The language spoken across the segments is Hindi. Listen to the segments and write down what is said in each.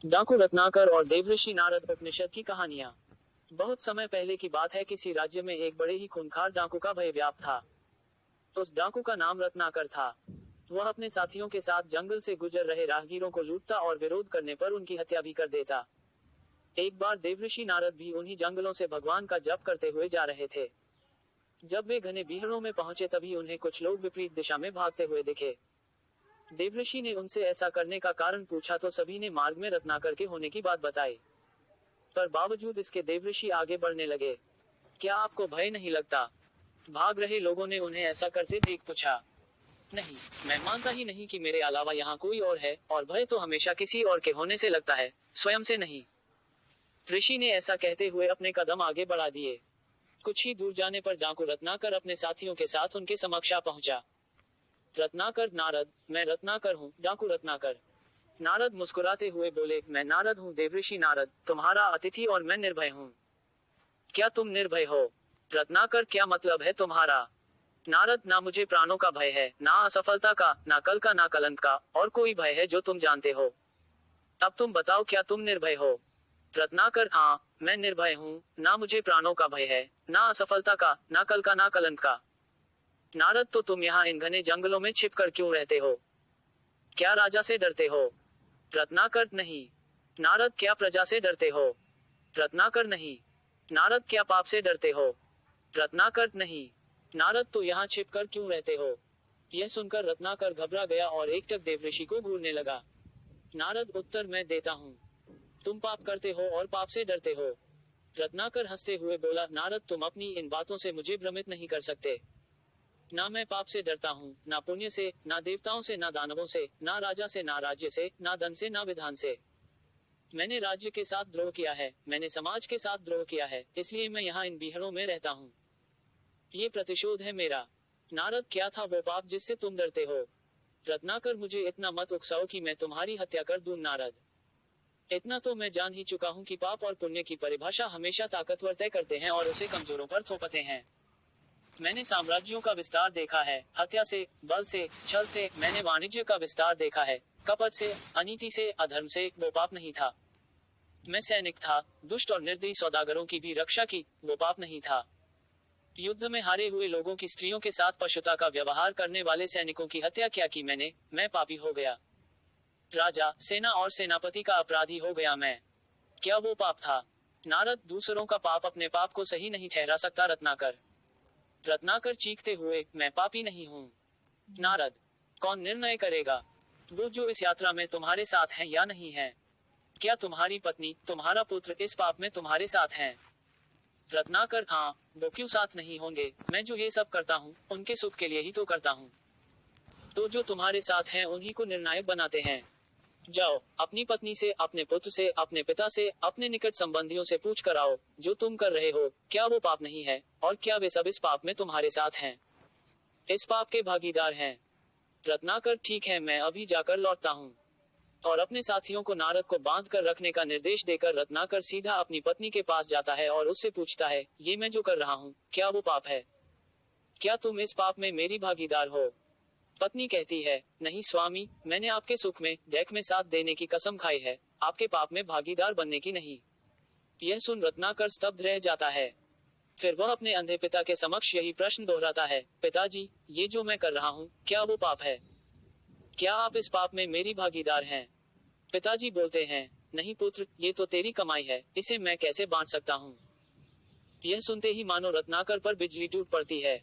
डाकू रत्नाकर और देवऋषि नारद उपनिषद की कहानियां। बहुत समय पहले की बात है, किसी राज्य में एक बड़े ही खूंखार डाकू का भय व्याप्त था। उस डाकू का नाम रत्नाकर था। वह अपने साथियों के साथ जंगल से गुजर रहे राहगीरों को लूटता और विरोध करने पर उनकी हत्या भी कर देता। एक बार देवऋषि नारद भी उन्हीं जंगलों से भगवान का जप करते हुए जा रहे थे। जब वे घने बीहड़ों में पहुंचे, तभी उन्हें कुछ लोग विपरीत दिशा में भागते हुए दिखे। देवऋषि ने उनसे ऐसा करने का कारण पूछा तो सभी ने मार्ग में रत्नाकर के होने की बात बताई। पर बावजूद इसके देवऋषि आगे बढ़ने लगे। क्या आपको भय नहीं लगता? भाग रहे लोगों ने उन्हें ऐसा करते देख पूछा। नहीं, मैं मानता ही नहीं कि मेरे अलावा यहाँ कोई और है, और भय तो हमेशा किसी और के होने से लगता है, स्वयं से नहीं। ऋषि ने ऐसा कहते हुए अपने कदम आगे बढ़ा दिए। कुछ ही दूर जाने पर डाकू रत्नाकर अपने साथियों के साथ उनके समक्ष आ पहुंचा। रत्नाकर, नारद, मैं रत्नाकर हूँ, डाकू रत्नाकर। नारद मुस्कुराते हुए बोले, मैं नारद हूँ, देवऋषि नारद, तुम्हारा अतिथि, और मैं निर्भय हूँ। क्या तुम निर्भय हो? रत्नाकर, क्या मतलब है तुम्हारा? नारद, ना मुझे प्राणों का भय है, ना असफलता का, ना कल का, ना कलंक का, और कोई भय है जो तुम जानते हो। अब तुम बताओ, क्या तुम निर्भय हो? रत्नाकर, हाँ, मैं निर्भय हूँ, ना मुझे प्राणों का भय है, ना असफलता का, ना कल का, ना कलंक का। नारद, तो तुम यहाँ इन घने जंगलों में छिपकर क्यों रहते हो? क्या राजा से डरते हो? रत्नाकर, नहीं। नारद, क्या प्रजा से डरते हो? रत्नाकर, नहीं। नारद, क्या पाप से डरते हो? रत्नाकर, नहीं। नारद, तो यहाँ छिपकर क्यों रहते हो? यह सुनकर रत्नाकर घबरा गया और एकटक देवऋषि को घूरने लगा। नारद, उत्तर मैं देता हूँ। तुम पाप करते हो और पाप से डरते हो। रत्नाकर हंसते हुए बोला, नारद, तुम अपनी इन बातों से मुझे भ्रमित नहीं कर सकते। ना मैं पाप से डरता हूँ, ना पुण्य से, ना देवताओं से, ना दानवों से, ना राजा से, ना राज्य से, ना धन से, ना विधान से। मैंने राज्य के साथ द्रोह किया है, मैंने समाज के साथ द्रोह किया है, इसलिए मैं यहाँ इन बीहड़ों में रहता हूँ। ये प्रतिशोध है मेरा। नारद, क्या था वो पाप जिससे तुम डरते हो? रत्नाकर, मुझे इतना मत उकसाओ कि मैं तुम्हारी हत्या कर दूं। नारद, इतना तो मैं जान ही चुका हूँ कि पाप और पुण्य की परिभाषा हमेशा ताकतवर तय करते हैं और उसे कमजोरों पर थोपते हैं। मैंने साम्राज्यों का विस्तार देखा है, हत्या से, बल से, छल से। मैंने वाणिज्य का विस्तार देखा है, कपट से, अनीति से, अधर्म से। वो पाप नहीं था। मैं सैनिक था, दुष्ट और निर्दयी सौदागरों की भी रक्षा की, वो पाप नहीं था। युद्ध में हारे हुए लोगों की स्त्रियों के साथ पशुता का व्यवहार करने वाले सैनिकों की हत्या क्या की मैंने? मैं पापी हो गया। राजा, सेना और सेनापति का अपराधी हो गया मैं। क्या वो पाप था? नारद, दूसरों का पाप अपने पाप को सही नहीं ठहरा सकता। रत्नाकर रत्नाकर चीखते हुए, मैं पापी नहीं हूँ। नारद, कौन निर्णय करेगा? वो जो इस यात्रा में तुम्हारे साथ हैं या नहीं हैं? क्या तुम्हारी पत्नी, तुम्हारा पुत्र इस पाप में तुम्हारे साथ हैं? रत्नाकर, हाँ, वो क्यों साथ नहीं होंगे? मैं जो ये सब करता हूँ, उनके सुख के लिए ही तो करता हूँ। तो जो तुम्हारे साथ हैं उन्हीं को निर्णायक बनाते हैं। जाओ, अपनी पत्नी से, अपने पुत्र से, अपने पिता से, अपने निकट संबंधियों से पूछ कर आओ, जो तुम कर रहे हो, क्या वो पाप नहीं है, और क्या वे सब इस पाप में तुम्हारे साथ हैं, इस पाप के भागीदार हैं? रत्नाकर, ठीक है, मैं अभी जाकर लौटता हूँ। और अपने साथियों को नारद को बांध कर रखने का निर्देश देकर रत्नाकर सीधा अपनी पत्नी के पास जाता है और उससे पूछता है, ये मैं जो कर रहा हूँ, क्या वो पाप है? क्या तुम इस पाप में मेरी भागीदार हो? पत्नी कहती है, नहीं स्वामी, मैंने आपके सुख में, दैख में साथ देने की कसम खाई है, आपके पाप में भागीदार बनने की नहीं। यह सुन रत्नाकर स्तब्ध रह जाता है। फिर वह अपने अंधे पिता के समक्ष यही प्रश्न दोहराता है, पिताजी, ये जो मैं कर रहा हूँ, क्या वो पाप है? क्या आप इस पाप में मेरी भागीदार हैं? पिताजी बोलते हैं, नहीं पुत्र, ये तो तेरी कमाई है, इसे मैं कैसे बांट सकता हूँ। यह सुनते ही मानो रत्नाकर पर बिजली टूट पड़ती है।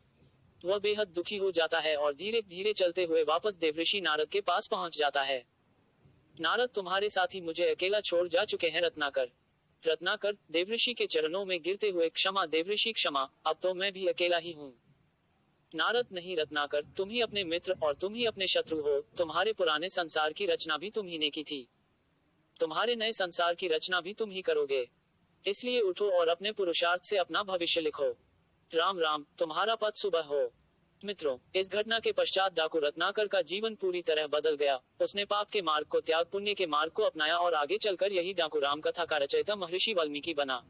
वह बेहद दुखी हो जाता है और धीरे धीरे चलते हुए वापस देवऋषि नारद के पास पहुंच जाता है। नारद, तुम्हारे साथी मुझे अकेला छोड़ जा चुके हैं। रत्नाकर रत्नाकर देवऋषि के चरणों में गिरते हुए, क्षमा देवऋषि क्षमा, अब तो मैं भी अकेला ही हूँ। नारद, नहीं रत्नाकर, तुम ही अपने मित्र और तुम ही अपने शत्रु हो। तुम्हारे पुराने संसार की रचना भी तुम ही ने की थी, तुम्हारे नए संसार की रचना भी तुम ही करोगे। इसलिए उठो और अपने पुरुषार्थ से अपना भविष्य लिखो। राम राम, तुम्हारा पद सुबह हो। मित्रों, इस घटना के पश्चात डाकू रत्नाकर का जीवन पूरी तरह बदल गया। उसने पाप के मार्ग को त्याग पुण्य के मार्ग को अपनाया और आगे चलकर यही डाकू राम कथा का रचयिता महर्षि वाल्मीकि बना।